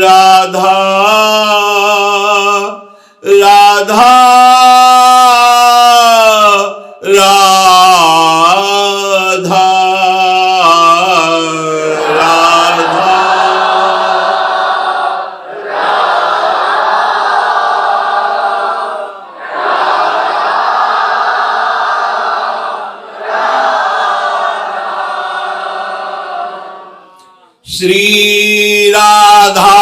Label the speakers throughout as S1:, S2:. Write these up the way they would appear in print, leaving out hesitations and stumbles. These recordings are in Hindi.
S1: राधा राधा राधा श्री राधा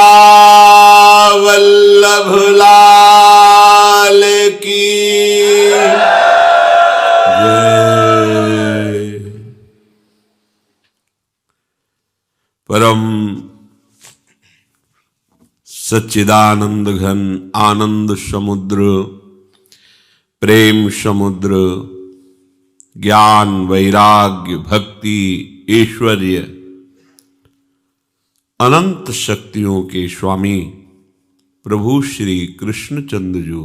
S1: वल्लभ लाल की जय। परम सच्चिदानंद घन आनंद समुद्र, प्रेम समुद्र, ज्ञान वैराग्य भक्ति ऐश्वर्य अनंत शक्तियों के स्वामी प्रभु श्री कृष्णचंद्र जी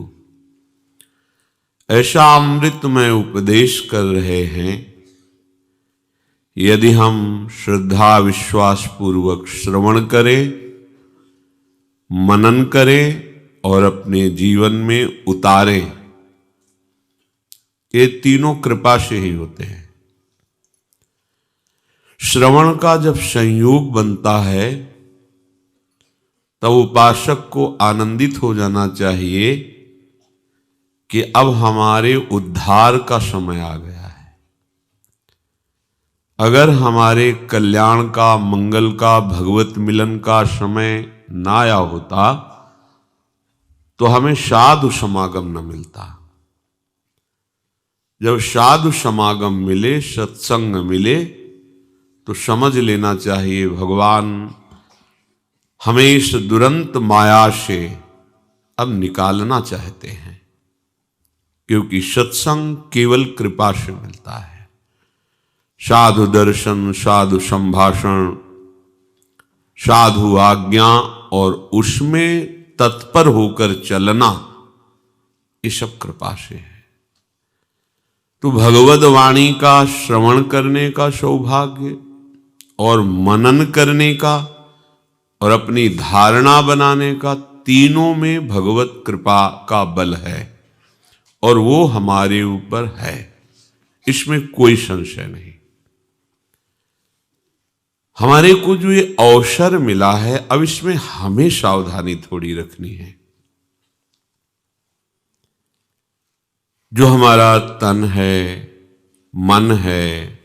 S1: ऐसा अमृतमय उपदेश कर रहे हैं। यदि हम श्रद्धा विश्वास पूर्वक श्रवण करें, मनन करें और अपने जीवन में उतारें, ये तीनों कृपा से ही होते हैं। श्रवण का जब संयोग बनता है तब उपासक को आनंदित हो जाना चाहिए कि अब हमारे उद्धार का समय आ गया है। अगर हमारे कल्याण का, मंगल का, भगवत मिलन का समय ना आया होता तो हमें साधु समागम न मिलता। जब साधु समागम मिले, सत्संग मिले, तो समझ लेना चाहिए भगवान हमें इस दुरंत माया से अब निकालना चाहते हैं, क्योंकि सत्संग केवल कृपा से मिलता है। साधु दर्शन, साधु संभाषण, साधु आज्ञा और उसमें तत्पर होकर चलना, ये सब कृपा से है। तो भगवद वाणी का श्रवण करने का सौभाग्य और मनन करने का और अपनी धारणा बनाने का, तीनों में भगवत कृपा का बल है और वो हमारे ऊपर है, इसमें कोई संशय नहीं। हमारे को जो ये अवसर मिला है, अब इसमें हमें सावधानी थोड़ी रखनी है। जो हमारा तन है, मन है,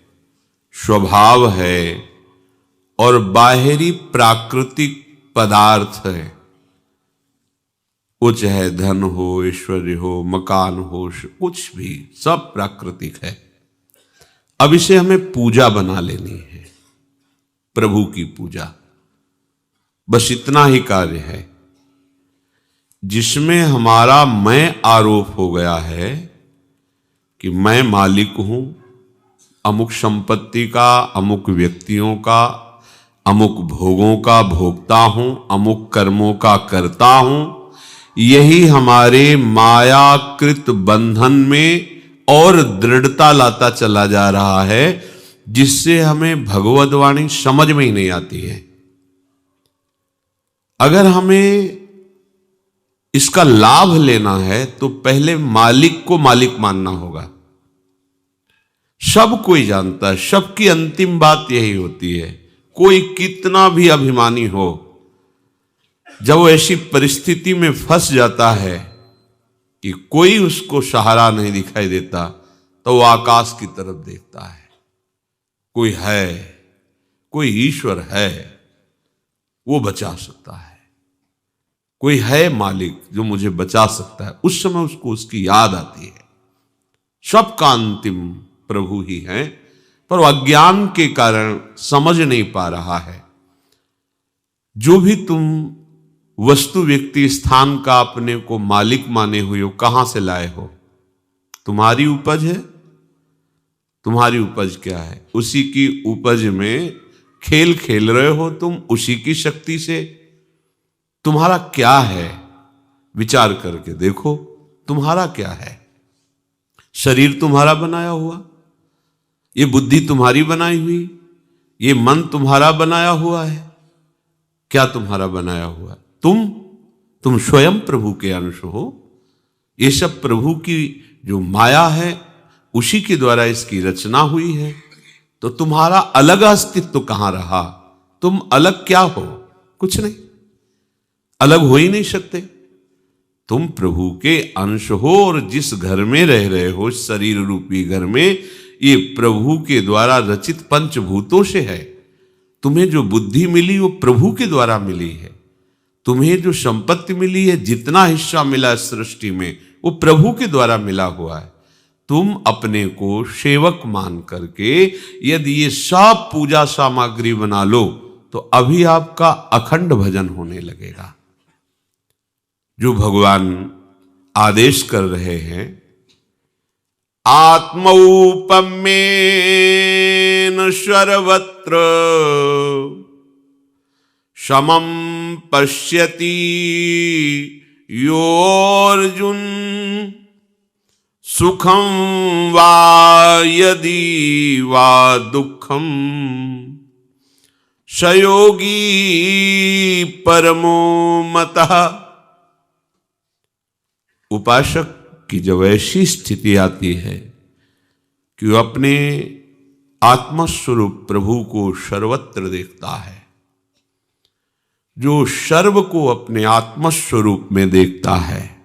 S1: स्वभाव है और बाहरी प्राकृतिक पदार्थ है, वो चाहे धन हो, ऐश्वर्य हो, मकान हो, कुछ भी, सब प्राकृतिक है। अब इसे हमें पूजा बना लेनी है, प्रभु की पूजा। बस इतना ही कार्य है। जिसमें हमारा मैं आरोप हो गया है कि मैं मालिक हूं अमुक संपत्ति का, अमुक व्यक्तियों का, अमुक भोगों का भोगता हूं, अमुक कर्मों का करता हूं, यही हमारे मायाकृत बंधन में और दृढ़ता लाता चला जा रहा है, जिससे हमें भगवद वाणी समझ में ही नहीं आती है। अगर हमें इसका लाभ लेना है तो पहले मालिक को मालिक मानना होगा। सब कोई जानता है, सबकी अंतिम बात यही होती है। कोई कितना भी अभिमानी हो, जब वो ऐसी परिस्थिति में फंस जाता है कि कोई उसको सहारा नहीं दिखाई देता, तो वो आकाश की तरफ देखता है। कोई है, कोई ईश्वर है, वो बचा सकता है। कोई है मालिक जो मुझे बचा सकता है। उस समय उसको उसकी याद आती है। सबका अंतिम प्रभु ही है, पर अज्ञान के कारण समझ नहीं पा रहा है। जो भी तुम वस्तु, व्यक्ति, स्थान का अपने को मालिक माने हुए हो, कहां से लाए हो? तुम्हारी उपज है। तुम्हारी उपज क्या है? उसी की उपज में खेल खेल रहे हो तुम, उसी की शक्ति से। तुम्हारा क्या है? विचार करके देखो, तुम्हारा क्या है? शरीर तुम्हारा बनाया हुआ, ये बुद्धि तुम्हारी बनाई हुई, ये मन तुम्हारा बनाया हुआ है, क्या तुम्हारा बनाया हुआ? तुम स्वयं प्रभु के अंश हो। ये सब प्रभु की जो माया है उसी के द्वारा इसकी रचना हुई है। तो तुम्हारा अलग अस्तित्व कहां रहा? तुम अलग क्या हो? कुछ नहीं, अलग हो ही नहीं सकते। तुम प्रभु के अंश हो और जिस घर में रह रहे हो, शरीर रूपी घर में, ये प्रभु के द्वारा रचित पंचभूतों से है। तुम्हें जो बुद्धि मिली वो प्रभु के द्वारा मिली है। तुम्हें जो संपत्ति मिली है, जितना हिस्सा मिला सृष्टि में, वो प्रभु के द्वारा मिला हुआ है। तुम अपने को सेवक मान करके यदि ये सब पूजा सामग्री बना लो तो अभी आपका अखंड भजन होने लगेगा। जो भगवान आदेश कर रहे हैं, आत्मौपम्येन सर्वत्र समं पश्यति योऽर्जुन, सुखं वा यदि वा दुःखं स योगी परमो मतः। उपासक की जब ऐसी स्थिति आती है कि वो अपने आत्मस्वरूप प्रभु को सर्वत्र देखता है, जो सर्व को अपने आत्मस्वरूप में देखता है,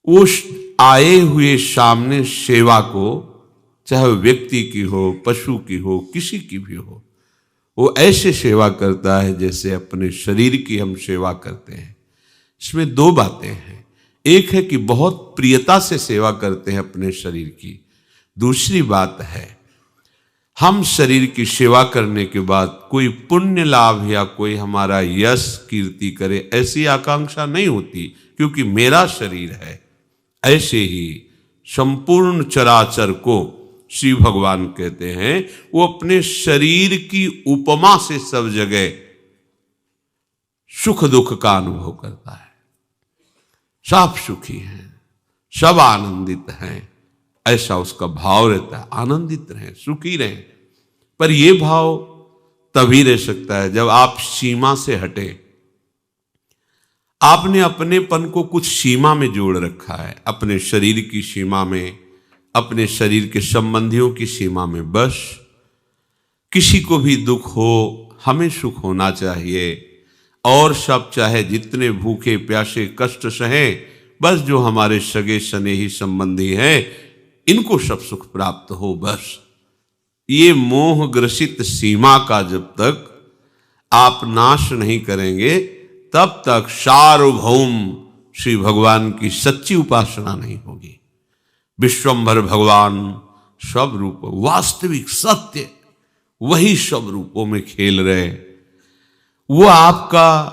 S1: उस आए हुए सामने सेवा को, चाहे व्यक्ति की हो, पशु की हो, किसी की भी हो, वो ऐसे सेवा करता है जैसे अपने शरीर की हम सेवा करते हैं। इसमें दो बातें हैं। एक है कि बहुत प्रियता से सेवा करते हैं अपने शरीर की। दूसरी बात है, हम शरीर की सेवा करने के बाद कोई पुण्य लाभ या कोई हमारा यश कीर्ति करे, ऐसी आकांक्षा नहीं होती, क्योंकि मेरा शरीर है। ऐसे ही संपूर्ण चराचर को श्री भगवान कहते हैं, वो अपने शरीर की उपमा से सब जगह सुख दुख का अनुभव करता है। सब सुखी हैं, सब आनंदित हैं, ऐसा उसका भाव रहता है। आनंदित रहें, सुखी रहें। पर यह भाव तभी रह सकता है जब आप सीमा से हटे। आपने अपनेपन को कुछ सीमा में जोड़ रखा है, अपने शरीर की सीमा में, अपने शरीर के संबंधियों की सीमा में। बस किसी को भी दुख हो, हमें सुख होना चाहिए, और सब चाहे जितने भूखे प्यासे कष्ट सहें, बस जो हमारे सगे स्नेही संबंधी हैं इनको सब सुख प्राप्त हो। बस ये मोह ग्रसित सीमा का जब तक आप नाश नहीं करेंगे, तब तक सार्वभौम श्री भगवान की सच्ची उपासना नहीं होगी। विश्वंभर भगवान सब रूप, वास्तविक सत्य, वही सब रूपों में खेल रहे। वो आपका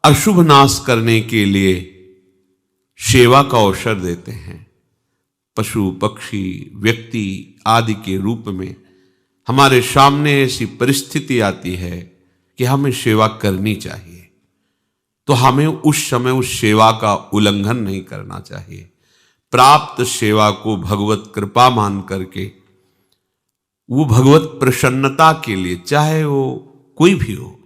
S1: अशुभ नाश करने के लिए सेवा का अवसर देते हैं। पशु पक्षी व्यक्ति आदि के रूप में हमारे सामने ऐसी परिस्थिति आती है कि हमें सेवा करनी चाहिए, तो हमें उस समय उस सेवा का उल्लंघन नहीं करना चाहिए। प्राप्त सेवा को भगवत कृपा मान करके, वो भगवत प्रसन्नता के लिए, चाहे वो कोई भी हो,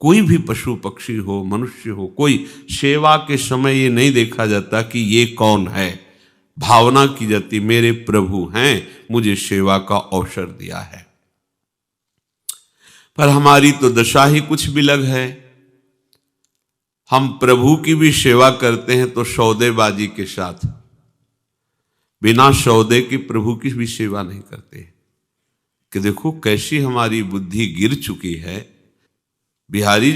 S1: कोई भी पशु पक्षी हो, मनुष्य हो, कोई सेवा के समय ये नहीं देखा जाता कि ये कौन है। भावना की जाती मेरे प्रभु हैं, मुझे सेवा का अवसर दिया है। पर हमारी तो दशा ही कुछ बिलग है। हम प्रभु की भी सेवा करते हैं तो सौदेबाजी के साथ, बिना सौदे की प्रभु की भी सेवा नहीं करते। कि देखो कैसी हमारी बुद्धि गिर चुकी है। बिहारी